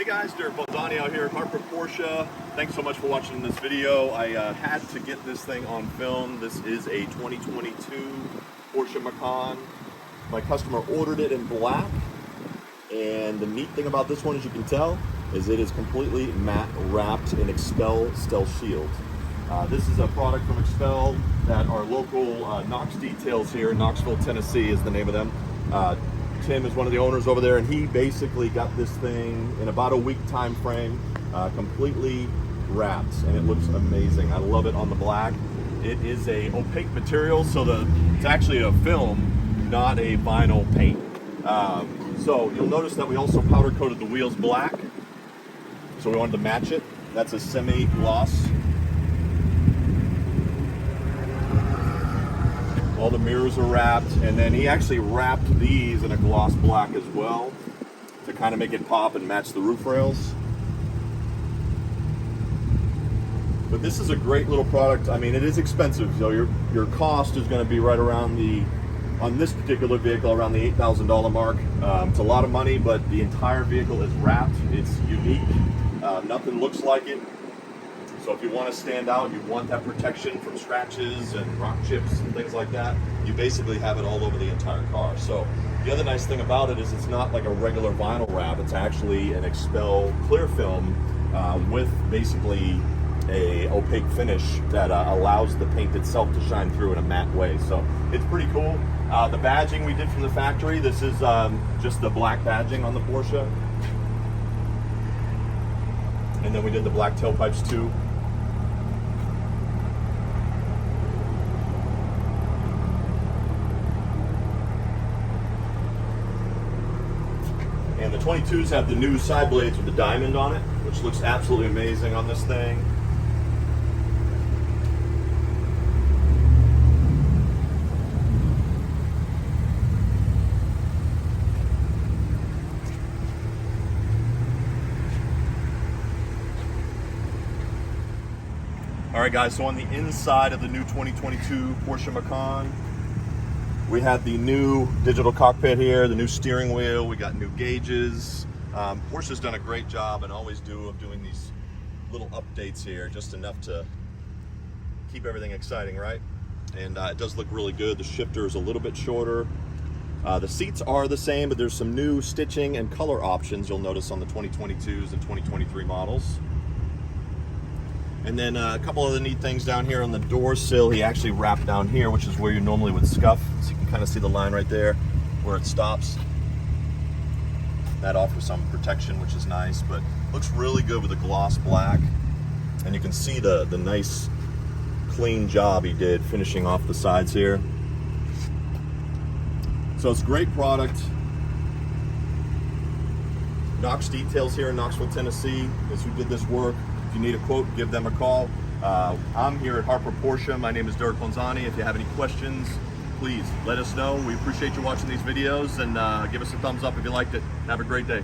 Hey guys, Derek Bolzani out here at Harper Porsche. Thanks so much for watching this video. I had to get this thing on film. This is a 2022 Porsche Macan. My customer ordered it in black, and the neat thing about this one, as you can tell, is it is completely matte wrapped in Xpel Stealth Shield. This is a product from Xpel that our local Knox details here in Knoxville, Tennessee is the name of them. Tim is one of the owners over there, and he basically got this thing in about a week time frame, completely wrapped, and it looks amazing. I love it on the black. It is a opaque material, so it's actually a film, not a vinyl paint. So you'll notice that we also powder coated the wheels black, so we wanted to match it. That's a semi-gloss. All the mirrors are wrapped, and then he actually wrapped these in a gloss black as well to kind of make it pop and match the roof rails. But this is a great little product. I mean, it is expensive, so your cost is going to be right around on this particular vehicle, around the $8,000 mark. It's a lot of money, but the entire vehicle is wrapped. It's unique. Nothing looks like it. So if you want to stand out, you want that protection from scratches and rock chips and things like that, you basically have it all over the entire car. So the other nice thing about it is it's not like a regular vinyl wrap. It's actually an Xpel clear film with basically a opaque finish that allows the paint itself to shine through in a matte way. So it's pretty cool. The badging we did from the factory, this is just the black badging on the Porsche. And then we did the black tailpipes too. And the 22s have the new side blades with the diamond on it, which looks absolutely amazing on this thing. All right guys, so on the inside of the new 2022 Porsche Macan, we have the new digital cockpit here, the new steering wheel, we got new gauges. Porsche's done a great job, and always do, of doing these little updates here, just enough to keep everything exciting, right? And it does look really good. The shifter is a little bit shorter. The seats are the same, but there's some new stitching and color options you'll notice on the 2022s and 2023 models. And then a couple other neat things down here on the door sill. He actually wrapped down here, which is where you normally would scuff. So you can kind of see the line right there where it stops. That offers some protection, which is nice, but looks really good with the gloss black. And you can see the nice clean job he did finishing off the sides here. So it's a great product. Knox Details here in Knoxville, Tennessee is who did this work. If you need a quote, give them a call. I'm here at Harper Porsche. My name is Derek Bolzani. If you have any questions, please let us know. We appreciate you watching these videos, and give us a thumbs up if you liked it. Have a great day.